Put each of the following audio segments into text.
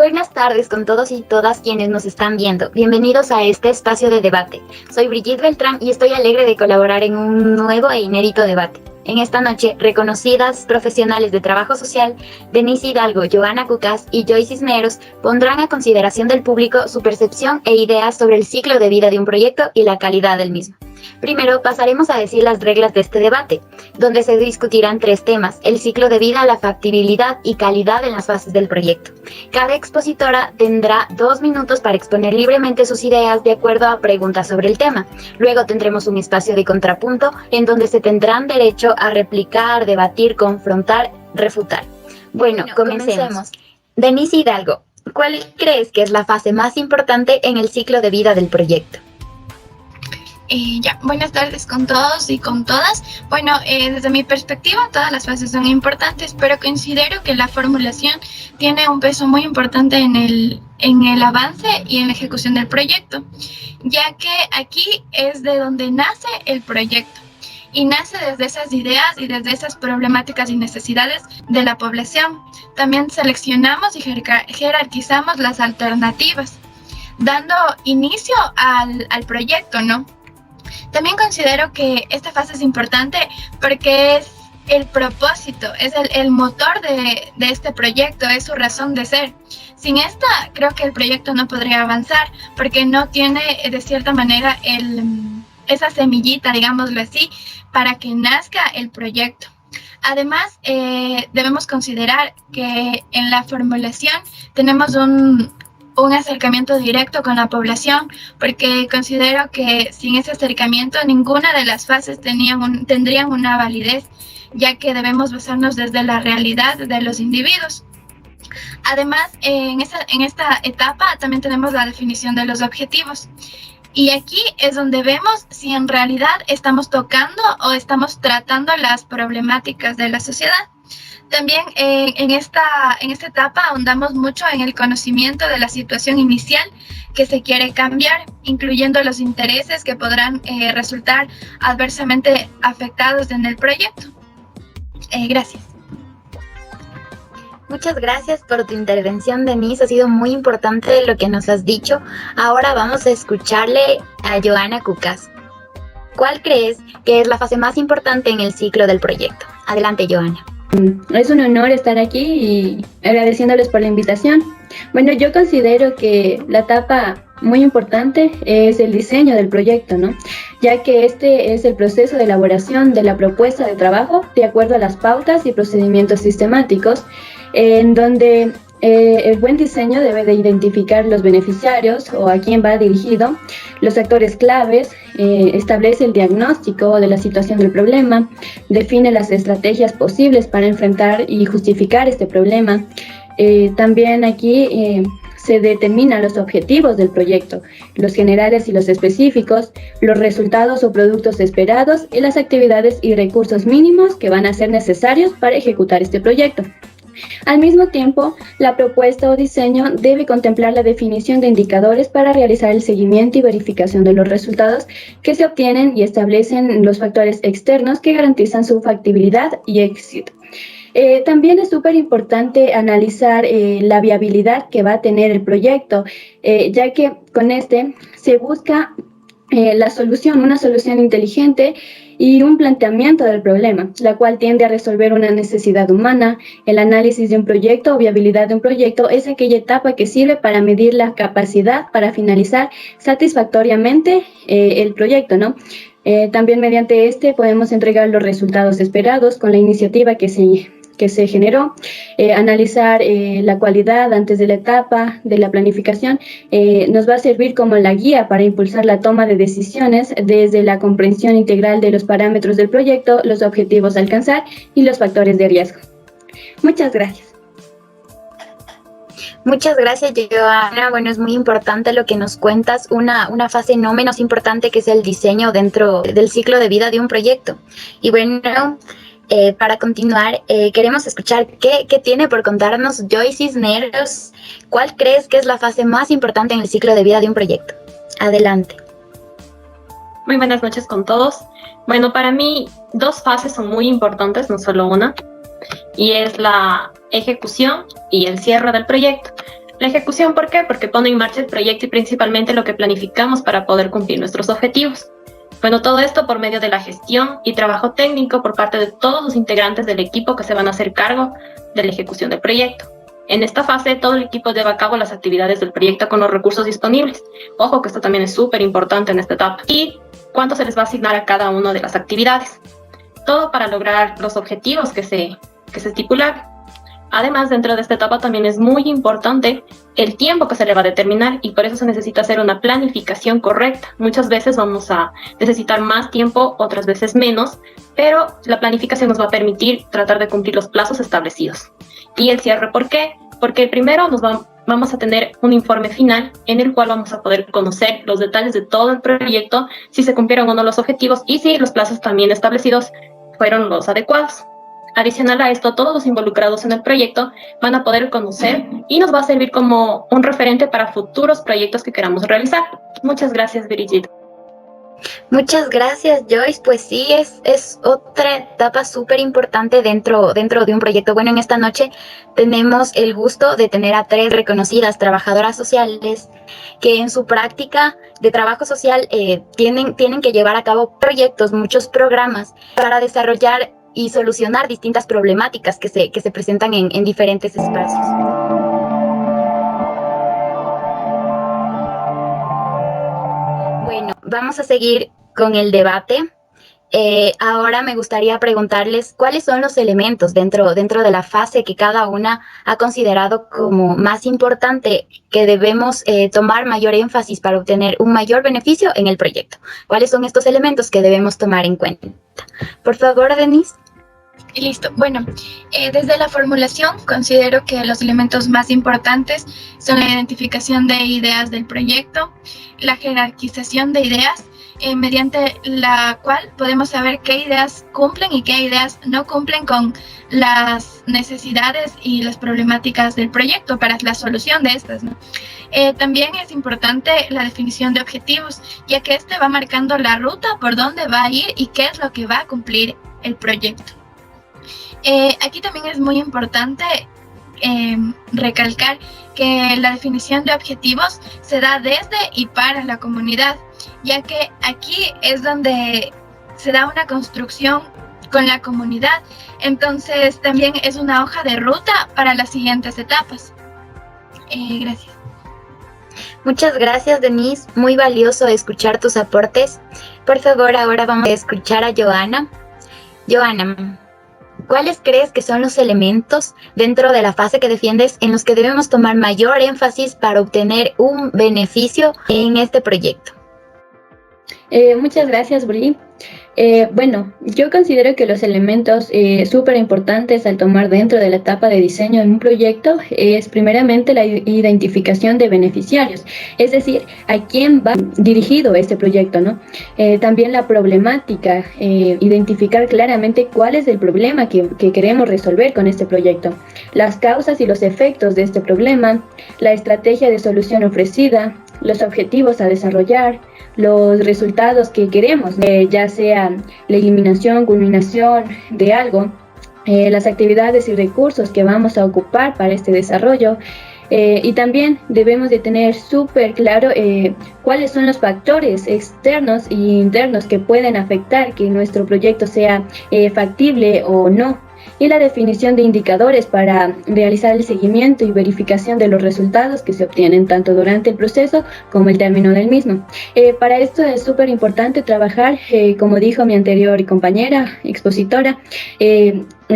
Buenas tardes con todos y todas quienes nos están viendo. Bienvenidos a este espacio de debate. Soy Brigitte Beltrán y estoy alegre de colaborar en un nuevo e inédito debate. En esta noche, reconocidas profesionales de trabajo social, Denise Hidalgo, Joana Cucas y Joyce Cisneros pondrán a consideración del público su percepción e ideas sobre el ciclo de vida de un proyecto y la calidad del mismo. Primero pasaremos a decir las reglas de este debate, donde se discutirán 3 temas: el ciclo de vida, la factibilidad y calidad en las fases del proyecto. Cada expositora tendrá 2 minutos para exponer libremente sus ideas de acuerdo a preguntas sobre el tema. Luego tendremos un espacio de contrapunto en donde se tendrán derecho a replicar, debatir, confrontar, refutar. Bueno, comencemos. Denise Hidalgo, ¿cuál crees que es la fase más importante en el ciclo de vida del proyecto? Buenas tardes con todos y con todas. Bueno, desde mi perspectiva todas las fases son importantes, pero considero que la formulación tiene un peso muy importante en el avance y en la ejecución del proyecto, ya que aquí es de donde nace el proyecto y nace desde esas ideas y desde esas problemáticas y necesidades de la población. También seleccionamos y jerarquizamos las alternativas, dando inicio al proyecto, ¿no? También considero que esta fase es importante porque es el propósito, es el motor de este proyecto, es su razón de ser. Sin esta, creo que el proyecto no podría avanzar porque no tiene, de cierta manera, esa semillita, digámoslo así, para que nazca el proyecto. Además, debemos considerar que en la formulación tenemos un acercamiento directo con la población, porque considero que sin ese acercamiento ninguna de las fases tendrían una validez, ya que debemos basarnos desde la realidad de los individuos. Además, en esta etapa también tenemos la definición de los objetivos. Y aquí es donde vemos si en realidad estamos tocando o estamos tratando las problemáticas de la sociedad. También en esta etapa ahondamos mucho en el conocimiento de la situación inicial que se quiere cambiar, incluyendo los intereses que podrán resultar adversamente afectados en el proyecto. Gracias. Muchas gracias por tu intervención, Denise. Ha sido muy importante lo que nos has dicho. Ahora vamos a escucharle a Joana Cucas. ¿Cuál crees que es la fase más importante en el ciclo del proyecto? Adelante, Joana. Es un honor estar aquí y agradeciéndoles por la invitación. Bueno, yo considero que la etapa muy importante es el diseño del proyecto, ¿no? Ya que este es el proceso de elaboración de la propuesta de trabajo de acuerdo a las pautas y procedimientos sistemáticos, en donde el buen diseño debe de identificar los beneficiarios o a quién va dirigido, los actores claves, establece el diagnóstico de la situación del problema, define las estrategias posibles para enfrentar y justificar este problema. También aquí se determinan los objetivos del proyecto, los generales y los específicos, los resultados o productos esperados y las actividades y recursos mínimos que van a ser necesarios para ejecutar este proyecto. Al mismo tiempo, la propuesta o diseño debe contemplar la definición de indicadores para realizar el seguimiento y verificación de los resultados que se obtienen y establecen los factores externos que garantizan su factibilidad y éxito. También es súper importante analizar la viabilidad que va a tener el proyecto, ya que con este se busca una solución inteligente y un planteamiento del problema, la cual tiende a resolver una necesidad humana. El análisis de un proyecto o viabilidad de un proyecto es aquella etapa que sirve para medir la capacidad para finalizar satisfactoriamente el proyecto, ¿no? También mediante este podemos entregar los resultados esperados con la iniciativa que se generó, analizar la cualidad antes de la etapa de la planificación nos va a servir como la guía para impulsar la toma de decisiones desde la comprensión integral de los parámetros del proyecto, los objetivos a alcanzar y los factores de riesgo. Muchas gracias. Muchas gracias, Joana. Bueno, es muy importante lo que nos cuentas, una fase no menos importante que es el diseño dentro del ciclo de vida de un proyecto. Y bueno, para continuar, queremos escuchar qué tiene por contarnos Joyce Cisneros. ¿Cuál crees que es la fase más importante en el ciclo de vida de un proyecto? Adelante. Muy buenas noches con todos. Bueno, para mí 2 fases son muy importantes, no solo una, y es la ejecución y el cierre del proyecto. La ejecución, ¿por qué? Porque pone en marcha el proyecto y principalmente lo que planificamos para poder cumplir nuestros objetivos. Bueno, todo esto por medio de la gestión y trabajo técnico por parte de todos los integrantes del equipo que se van a hacer cargo de la ejecución del proyecto. En esta fase, todo el equipo lleva a cabo las actividades del proyecto con los recursos disponibles. Ojo que esto también es súper importante en esta etapa. Y cuánto se les va a asignar a cada una de las actividades. Todo para lograr los objetivos que se estipularon. Además, dentro de esta etapa también es muy importante el tiempo que se le va a determinar y por eso se necesita hacer una planificación correcta. Muchas veces vamos a necesitar más tiempo, otras veces menos, pero la planificación nos va a permitir tratar de cumplir los plazos establecidos. Y el cierre, ¿por qué? Porque primero vamos a tener un informe final en el cual vamos a poder conocer los detalles de todo el proyecto, si se cumplieron o no los objetivos y si los plazos también establecidos fueron los adecuados. Adicional a esto, todos los involucrados en el proyecto van a poder conocer y nos va a servir como un referente para futuros proyectos que queramos realizar. Muchas gracias, Brigitte. Muchas gracias, Joyce. Pues sí, es otra etapa súper importante dentro de un proyecto. Bueno, en esta noche tenemos el gusto de tener a 3 reconocidas trabajadoras sociales que en su práctica de trabajo social tienen que llevar a cabo proyectos, muchos programas para desarrollar y solucionar distintas problemáticas que se presentan en diferentes espacios. Bueno, vamos a seguir con el debate. Ahora me gustaría preguntarles cuáles son los elementos dentro de la fase que cada una ha considerado como más importante que debemos tomar mayor énfasis para obtener un mayor beneficio en el proyecto. ¿Cuáles son estos elementos que debemos tomar en cuenta? Por favor, Denise. Listo. Bueno, desde la formulación considero que los elementos más importantes son la identificación de ideas del proyecto, la jerarquización de ideas, mediante la cual podemos saber qué ideas cumplen y qué ideas no cumplen con las necesidades y las problemáticas del proyecto para la solución de estas, ¿no? También es importante la definición de objetivos, ya que este va marcando la ruta por dónde va a ir y qué es lo que va a cumplir el proyecto. Aquí también es muy importante recalcar que la definición de objetivos se da desde y para la comunidad, ya que aquí es donde se da una construcción con la comunidad, entonces también es una hoja de ruta para las siguientes etapas. Gracias. Muchas gracias, Denise. Muy valioso escuchar tus aportes. Por favor, ahora vamos a escuchar a Joana. Joana, ¿cuáles crees que son los elementos dentro de la fase que defiendes en los que debemos tomar mayor énfasis para obtener un beneficio en este proyecto? Muchas gracias, Bri. Bueno, yo considero que los elementos súper importantes al tomar dentro de la etapa de diseño en un proyecto es primeramente la identificación de beneficiarios, es decir, a quién va dirigido este proyecto, ¿no? También la problemática, identificar claramente cuál es el problema que queremos resolver con este proyecto, las causas y los efectos de este problema, la estrategia de solución ofrecida, los objetivos a desarrollar, los resultados que queremos, ya sea la eliminación, culminación de algo, las actividades y recursos que vamos a ocupar para este desarrollo. Y también debemos de tener súper claro cuáles son los factores externos e internos que pueden afectar que nuestro proyecto sea factible o no. Y la definición de indicadores para realizar el seguimiento y verificación de los resultados que se obtienen tanto durante el proceso como el término del mismo. Para esto es súper importante trabajar, como dijo mi anterior compañera, expositora,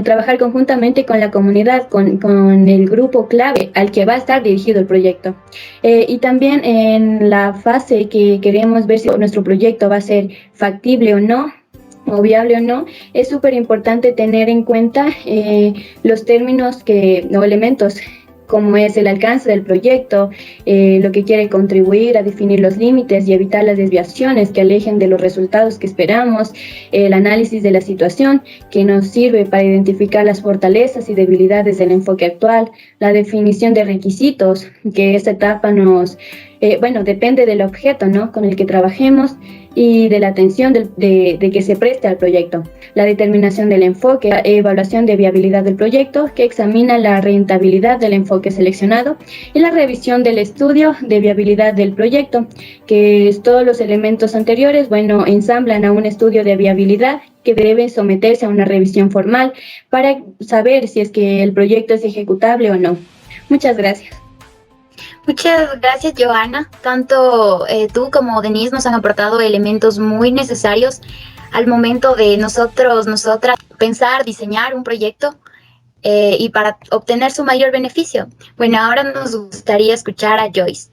trabajar conjuntamente con la comunidad, con el grupo clave al que va a estar dirigido el proyecto. Y también en la fase que queremos ver si nuestro proyecto va a ser factible o no, o viable o no, es súper importante tener en cuenta los términos o elementos como es el alcance del proyecto, lo que quiere contribuir a definir los límites y evitar las desviaciones que alejen de los resultados que esperamos, el análisis de la situación que nos sirve para identificar las fortalezas y debilidades del enfoque actual, la definición de requisitos que esta etapa nos bueno, depende del objeto, ¿no?, con el que trabajemos y de la atención de que se preste al proyecto. La determinación del enfoque, la evaluación de viabilidad del proyecto, que examina la rentabilidad del enfoque seleccionado, y la revisión del estudio de viabilidad del proyecto, que es todos los elementos anteriores, bueno, ensamblan a un estudio de viabilidad que debe someterse a una revisión formal para saber si es que el proyecto es ejecutable o no. Muchas gracias. Muchas gracias, Joana. Tanto tú como Denise nos han aportado elementos muy necesarios al momento de nosotras pensar, diseñar un proyecto y para obtener su mayor beneficio. Bueno, ahora nos gustaría escuchar a Joyce.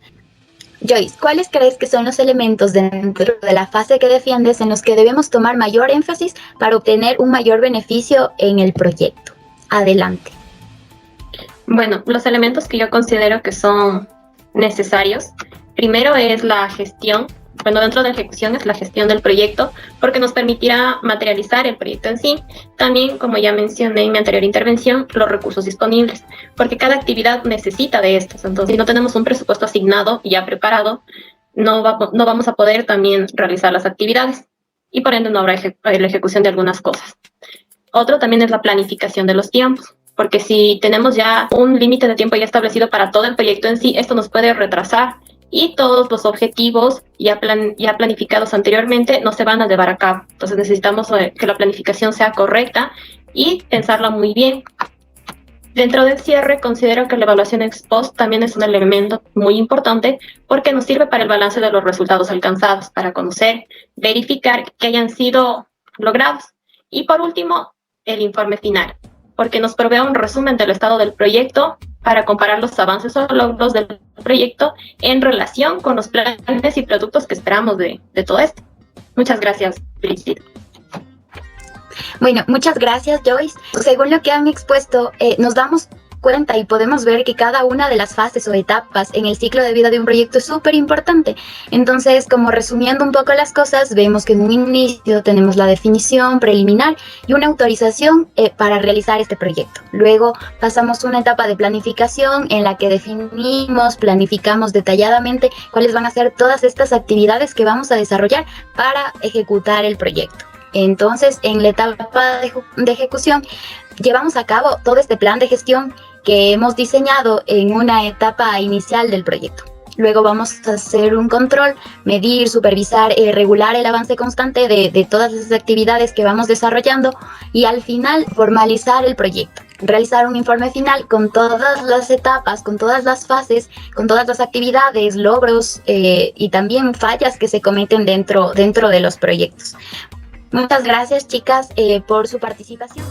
Joyce, ¿cuáles crees que son los elementos dentro de la fase que defiendes en los que debemos tomar mayor énfasis para obtener un mayor beneficio en el proyecto? Adelante. Bueno, los elementos que yo considero que son necesarios, primero es la gestión. Bueno, dentro de la ejecución es la gestión del proyecto, porque nos permitirá materializar el proyecto en sí. También, como ya mencioné en mi anterior intervención, los recursos disponibles, porque cada actividad necesita de estos. Entonces, si no tenemos un presupuesto asignado y ya preparado, no vamos a poder también realizar las actividades y por ende no habrá la ejecución de algunas cosas. Otro también es la planificación de los tiempos, porque si tenemos ya un límite de tiempo ya establecido para todo el proyecto en sí, esto nos puede retrasar y todos los objetivos ya planificados anteriormente no se van a llevar a cabo. Entonces necesitamos que la planificación sea correcta y pensarla muy bien. Dentro del cierre, considero que la evaluación ex post también es un elemento muy importante porque nos sirve para el balance de los resultados alcanzados, para conocer, verificar que hayan sido logrados. Y por último, el informe final, porque nos provee un resumen del estado del proyecto para comparar los avances o logros del proyecto en relación con los planes y productos que esperamos de todo esto. Muchas gracias, Brigitte. Bueno, muchas gracias, Joyce. Según lo que han expuesto, nos damos cuenta y podemos ver que cada una de las fases o etapas en el ciclo de vida de un proyecto es súper importante. Entonces, como resumiendo un poco las cosas, vemos que en un inicio tenemos la definición preliminar y una autorización para realizar este proyecto. Luego pasamos a una etapa de planificación en la que planificamos detalladamente cuáles van a ser todas estas actividades que vamos a desarrollar para ejecutar el proyecto. Entonces, en la etapa de ejecución, llevamos a cabo todo este plan de gestión que hemos diseñado en una etapa inicial del proyecto. Luego vamos a hacer un control, medir, supervisar, regular el avance constante de todas las actividades que vamos desarrollando y al final formalizar el proyecto. Realizar un informe final con todas las etapas, con todas las fases, con todas las actividades, logros y también fallas que se cometen dentro de los proyectos. Muchas gracias, chicas, por su participación.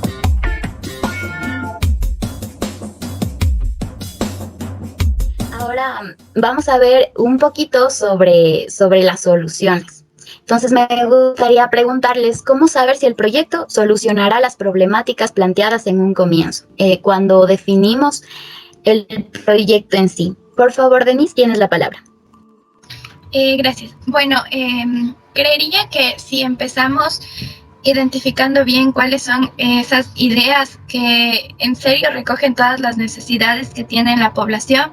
Ahora vamos a ver un poquito sobre las soluciones. Entonces me gustaría preguntarles cómo saber si el proyecto solucionará las problemáticas planteadas en un comienzo, cuando definimos el proyecto en sí. Por favor, Denise, tienes la palabra. Gracias. Bueno, creería que si empezamos identificando bien cuáles son esas ideas que en serio recogen todas las necesidades que tiene la población,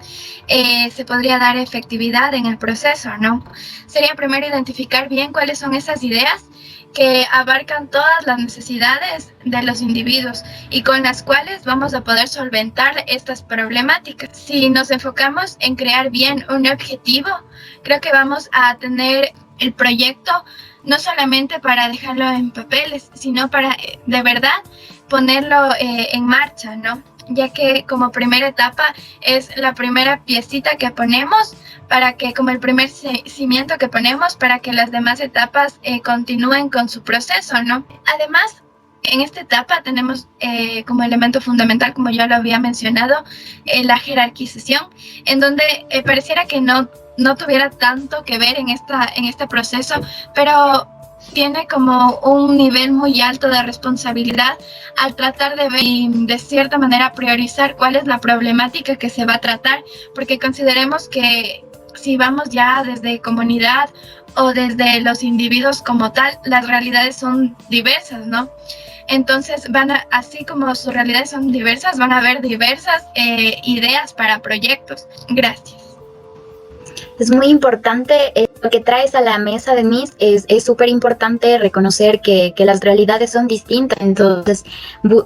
se podría dar efectividad en el proceso, ¿no? Sería primero identificar bien cuáles son esas ideas que abarcan todas las necesidades de los individuos y con las cuales vamos a poder solventar estas problemáticas. Si nos enfocamos en crear bien un objetivo, creo que vamos a tener el proyecto no solamente para dejarlo en papeles, sino para de verdad ponerlo en marcha, ¿no? Ya que como primera etapa es la primera piecita que ponemos para que, como el primer cimiento que ponemos para que las demás etapas continúen con su proceso, ¿no? Además, en esta etapa tenemos como elemento fundamental, como ya lo había mencionado, la jerarquización, en donde pareciera que no tuviera tanto que ver en este proceso, pero tiene como un nivel muy alto de responsabilidad al tratar de ver y de cierta manera priorizar cuál es la problemática que se va a tratar, porque consideremos que si vamos ya desde comunidad o desde los individuos como tal, las realidades son diversas, ¿no? Entonces, así como sus realidades son diversas, van a haber diversas ideas para proyectos. Gracias. Es muy importante lo que traes a la mesa, Denise. Es súper importante reconocer que las realidades son distintas. Entonces,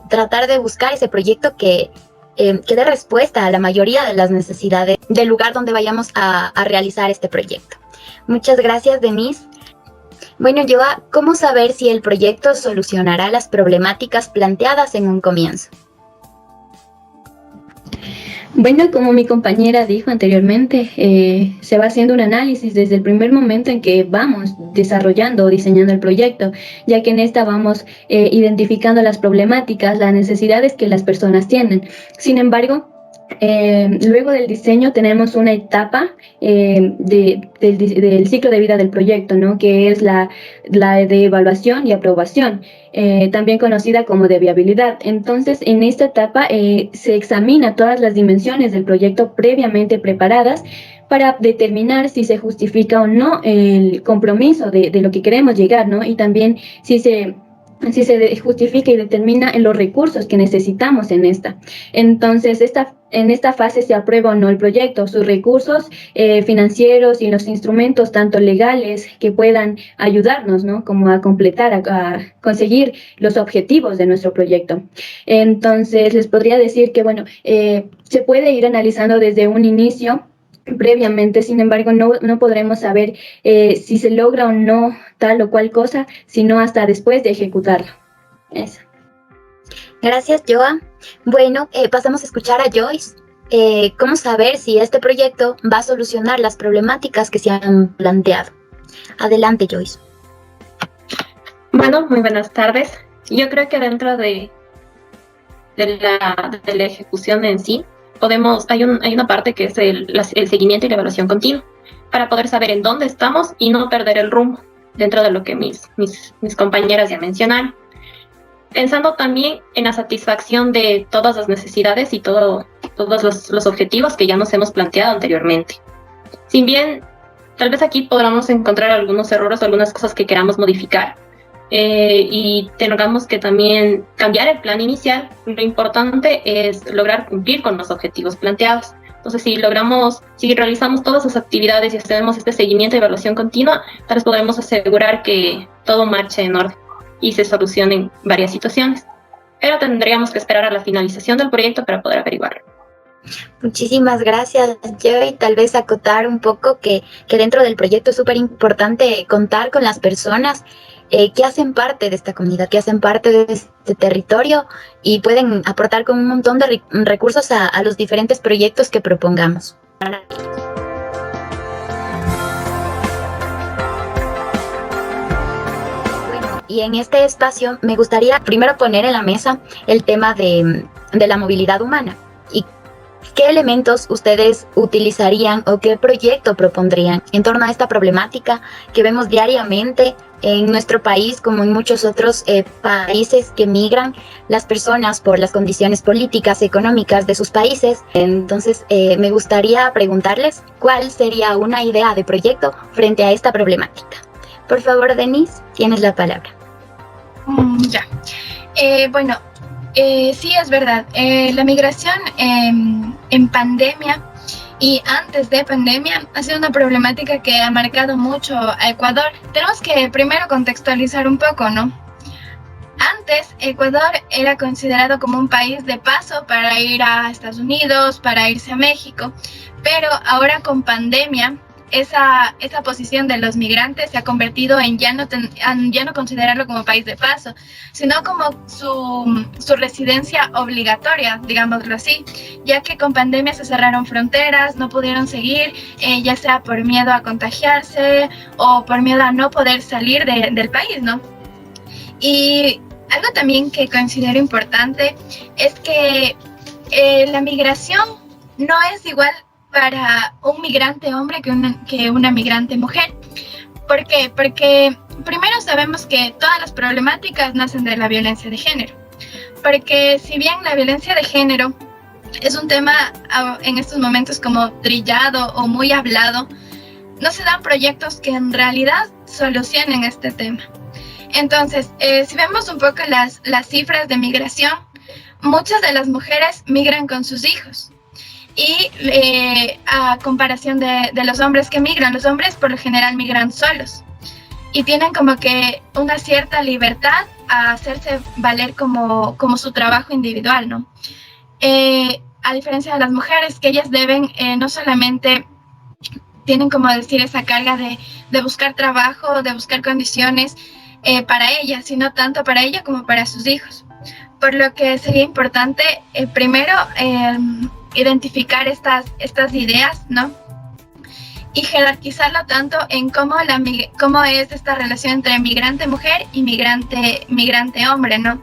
tratar de buscar ese proyecto que dé respuesta a la mayoría de las necesidades del lugar donde vayamos a realizar este proyecto. Muchas gracias, Denise. Bueno, Joa, ¿cómo saber si el proyecto solucionará las problemáticas planteadas en un comienzo? Bueno, como mi compañera dijo anteriormente, se va haciendo un análisis desde el primer momento en que vamos desarrollando o diseñando el proyecto, ya que en esta vamos identificando las problemáticas, las necesidades que las personas tienen. Sin embargo, luego del diseño tenemos una etapa del ciclo de vida del proyecto, ¿no? Que es la de evaluación y aprobación, también conocida como de viabilidad. Entonces, en esta etapa se examina todas las dimensiones del proyecto previamente preparadas para determinar si se justifica o no el compromiso de lo que queremos llegar, ¿no? Y también si se justifica y determina en los recursos que necesitamos en esta. Entonces, en esta fase se aprueba o no el proyecto, sus recursos financieros y los instrumentos tanto legales que puedan ayudarnos, ¿no? Como a completar, a conseguir los objetivos de nuestro proyecto. Entonces, les podría decir que, bueno, se puede ir analizando desde un inicio previamente, sin embargo, no podremos saber si se logra o no tal o cual cosa, sino hasta después de ejecutarlo. Eso. Gracias, Joa. Bueno, pasamos a escuchar a Joyce. ¿Cómo saber si este proyecto va a solucionar las problemáticas que se han planteado? Adelante, Joyce. Bueno, muy buenas tardes. Yo creo que dentro de la ejecución en sí, hay una parte que es el seguimiento y la evaluación continua, para poder saber en dónde estamos y no perder el rumbo, dentro de lo que mis compañeras ya mencionaron. Pensando también en la satisfacción de todas las necesidades y todos los objetivos que ya nos hemos planteado anteriormente. Si bien tal vez aquí podamos encontrar algunos errores o algunas cosas que queramos modificar, y tengamos que también cambiar el plan inicial, lo importante es lograr cumplir con los objetivos planteados. Entonces, si realizamos todas esas actividades y hacemos este seguimiento y evaluación continua, tal vez podremos asegurar que todo marche en orden y se solucionen varias situaciones. Pero tendríamos que esperar a la finalización del proyecto para poder averiguarlo. Muchísimas gracias, Joy. Tal vez acotar un poco que dentro del proyecto es súper importante contar con las personas que hacen parte de esta comunidad, que hacen parte de este territorio y pueden aportar con un montón de recursos a los diferentes proyectos que propongamos. Bueno, y en este espacio me gustaría primero poner en la mesa el tema de la movilidad humana. ¿Y qué elementos ustedes utilizarían o qué proyecto propondrían en torno a esta problemática que vemos diariamente en nuestro país, como en muchos otros países que migran las personas por las condiciones políticas, económicas de sus países? Entonces, me gustaría preguntarles cuál sería una idea de proyecto frente a esta problemática. Por favor, Denise, tienes la palabra. Ya. Bueno, sí, es verdad. La migración en pandemia y antes de pandemia ha sido una problemática que ha marcado mucho a Ecuador. Tenemos que primero contextualizar un poco, ¿no? Antes, Ecuador era considerado como un país de paso para ir a Estados Unidos, para irse a México, pero ahora con pandemia, esa posición de los migrantes se ha convertido en ya no considerarlo como país de paso, sino como su residencia obligatoria, digámoslo así, ya que con pandemia se cerraron fronteras, no pudieron seguir, ya sea por miedo a contagiarse o por miedo a no poder salir del país, ¿no? Y algo también que considero importante es que la migración no es igual para un migrante hombre que una migrante mujer. ¿Por qué? Porque primero sabemos que todas las problemáticas nacen de la violencia de género. Porque si bien la violencia de género es un tema en estos momentos como trillado o muy hablado, no se dan proyectos que en realidad solucionen este tema. Entonces, si vemos un poco las cifras de migración, muchas de las mujeres migran con sus hijos. Y a comparación de los hombres que migran, los hombres por lo general migran solos y tienen como que una cierta libertad a hacerse valer como su trabajo individual, ¿no? A diferencia de las mujeres, que ellas deben no solamente tienen como decir esa carga de buscar trabajo, de buscar condiciones para ellas, sino tanto para ella como para sus hijos. Por lo que sería importante primero identificar estas ideas, ¿no? Y jerarquizarlo tanto en cómo es esta relación entre migrante mujer y migrante hombre, ¿no?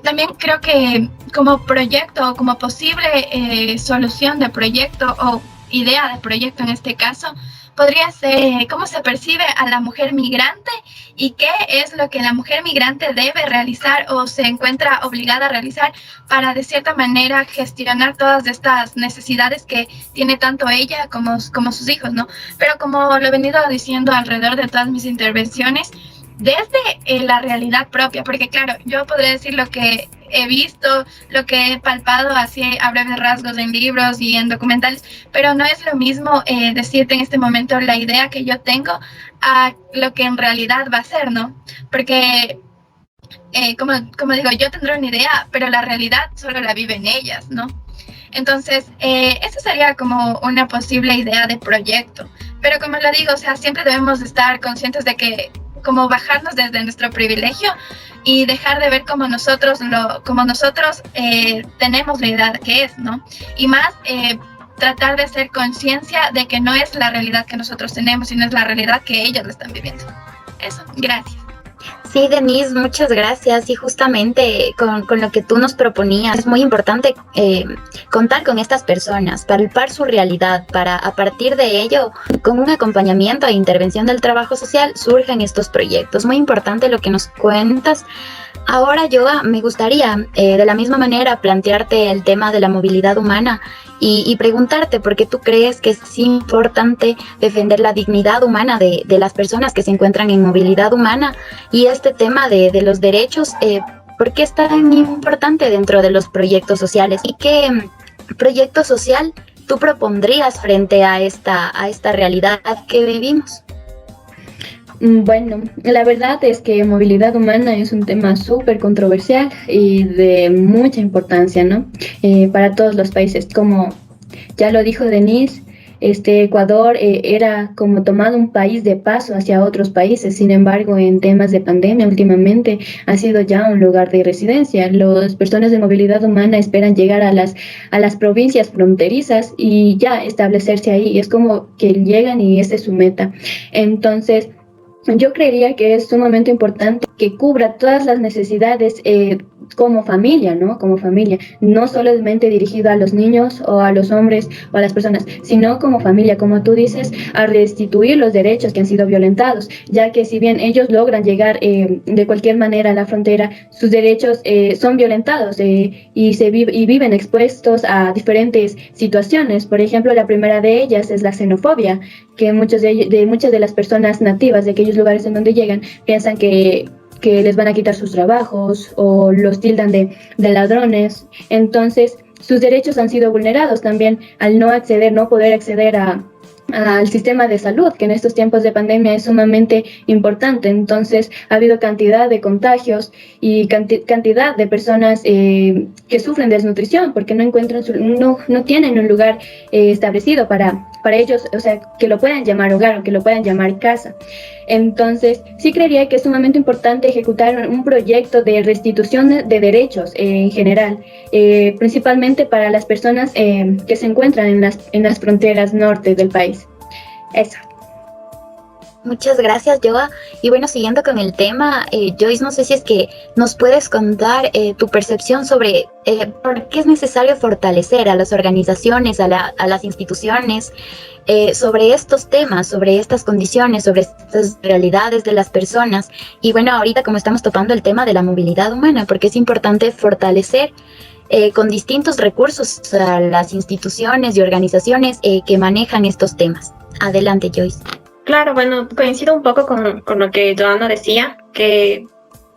También creo que como proyecto o como posible solución de proyecto o idea de proyecto en este caso, podría ser cómo se percibe a la mujer migrante y qué es lo que la mujer migrante debe realizar o se encuentra obligada a realizar para de cierta manera gestionar todas estas necesidades que tiene tanto ella como sus hijos, ¿no? Pero como lo he venido diciendo alrededor de todas mis intervenciones, desde la realidad propia, porque claro, yo podría decir lo que he visto, lo que he palpado así a breves rasgos en libros y en documentales, pero no es lo mismo decirte en este momento la idea que yo tengo a lo que en realidad va a ser, ¿no? Porque, como digo, yo tendré una idea, pero la realidad solo la viven ellas, ¿no? Entonces, esa sería como una posible idea de proyecto. Pero como lo digo, o sea, siempre debemos estar conscientes de que como bajarnos desde nuestro privilegio y dejar de ver como nosotros tenemos la idea que es, ¿no? Y más tratar de hacer conciencia de que no es la realidad que nosotros tenemos, sino es la realidad que ellos lo están viviendo. Eso, gracias. Sí, Denise, muchas gracias. Y justamente con lo que tú nos proponías, es muy importante contar con estas personas, palpar su realidad, para a partir de ello, con un acompañamiento e intervención del trabajo social, surgen estos proyectos. Muy importante lo que nos cuentas. Ahora, Yoga, me gustaría de la misma manera plantearte el tema de la movilidad humana y preguntarte por qué tú crees que es importante defender la dignidad humana de las personas que se encuentran en movilidad humana y este tema de los derechos, ¿por qué es tan importante dentro de los proyectos sociales? ¿Y qué proyecto social tú propondrías frente a esta realidad que vivimos? Bueno, la verdad es que movilidad humana es un tema súper controversial y de mucha importancia, ¿no? Para todos los países. Como ya lo dijo Denise, Ecuador era como tomado un país de paso hacia otros países. Sin embargo, en temas de pandemia últimamente ha sido ya un lugar de residencia. Las personas de movilidad humana esperan llegar a las provincias fronterizas y ya establecerse ahí. Es como que llegan y esa es su meta. Entonces, yo creería que es sumamente importante que cubra todas las necesidades como familia, ¿no? Como familia, no solamente dirigido a los niños o a los hombres o a las personas, sino como familia, como tú dices, a restituir los derechos que han sido violentados, ya que si bien ellos logran llegar de cualquier manera a la frontera, sus derechos son violentados y viven expuestos a diferentes situaciones. Por ejemplo, la primera de ellas es la xenofobia, que muchas de las personas nativas de aquellos lugares en donde llegan piensan que les van a quitar sus trabajos o los tildan de ladrones. Entonces, sus derechos han sido vulnerados también al no poder acceder al sistema de salud, que en estos tiempos de pandemia es sumamente importante. Entonces, ha habido cantidad de contagios y cantidad de personas que sufren desnutrición porque no tienen un lugar establecido para ellos, o sea, que lo puedan llamar hogar o que lo puedan llamar casa. Entonces, sí creería que es sumamente importante ejecutar un proyecto de restitución de derechos en general, principalmente para las personas que se encuentran en las fronteras norte del país. Eso. Muchas gracias, Yoa. Y bueno, siguiendo con el tema, Joyce, no sé si es que nos puedes contar tu percepción sobre por qué es necesario fortalecer a las organizaciones, a las instituciones, sobre estos temas, sobre estas condiciones, sobre estas realidades de las personas. Y bueno, ahorita como estamos topando el tema de la movilidad humana, porque es importante fortalecer con distintos recursos a las instituciones y organizaciones que manejan estos temas. Adelante, Joyce. Claro, bueno, coincido un poco con lo que Joana decía, que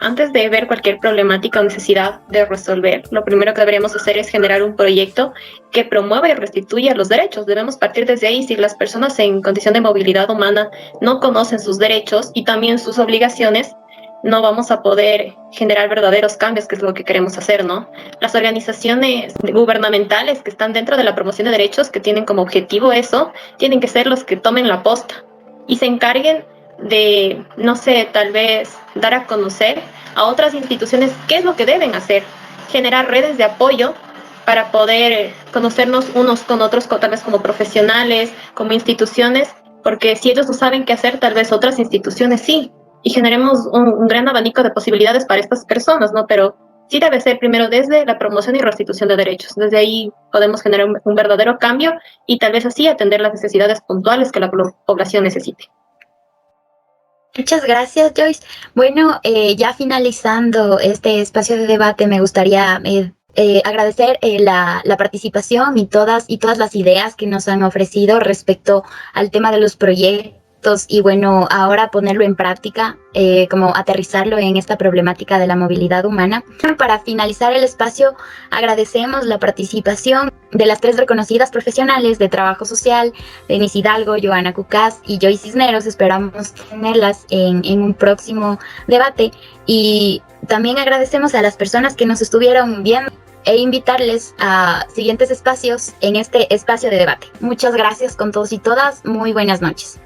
Antes de ver cualquier problemática o necesidad de resolver, lo primero que deberíamos hacer es generar un proyecto que promueva y restituya los derechos. Debemos partir desde ahí. Si las personas en condición de movilidad humana no conocen sus derechos y también sus obligaciones, no vamos a poder generar verdaderos cambios, que es lo que queremos hacer, ¿no? Las organizaciones gubernamentales que están dentro de la promoción de derechos, que tienen como objetivo eso, tienen que ser los que tomen la posta y se encarguen de, no sé, tal vez dar a conocer a otras instituciones qué es lo que deben hacer, generar redes de apoyo para poder conocernos unos con otros, tal vez como profesionales, como instituciones, porque si ellos no saben qué hacer, tal vez otras instituciones sí, y generemos un gran abanico de posibilidades para estas personas, ¿no? Pero sí debe ser primero desde la promoción y restitución de derechos. Desde ahí podemos generar un verdadero cambio y tal vez así atender las necesidades puntuales que la población necesite. Muchas gracias, Joyce. Bueno, ya finalizando este espacio de debate, me gustaría agradecer la participación y todas las ideas que nos han ofrecido respecto al tema de los proyectos y bueno, ahora ponerlo en práctica, como aterrizarlo en esta problemática de la movilidad humana. Para finalizar el espacio, agradecemos la participación de las 3 reconocidas profesionales de trabajo social, Denise Hidalgo, Joana Cucás y Joyce Cisneros. Esperamos tenerlas en un próximo debate y también agradecemos a las personas que nos estuvieron viendo e invitarles a siguientes espacios en este espacio de debate. Muchas gracias con todos y todas. Muy buenas noches.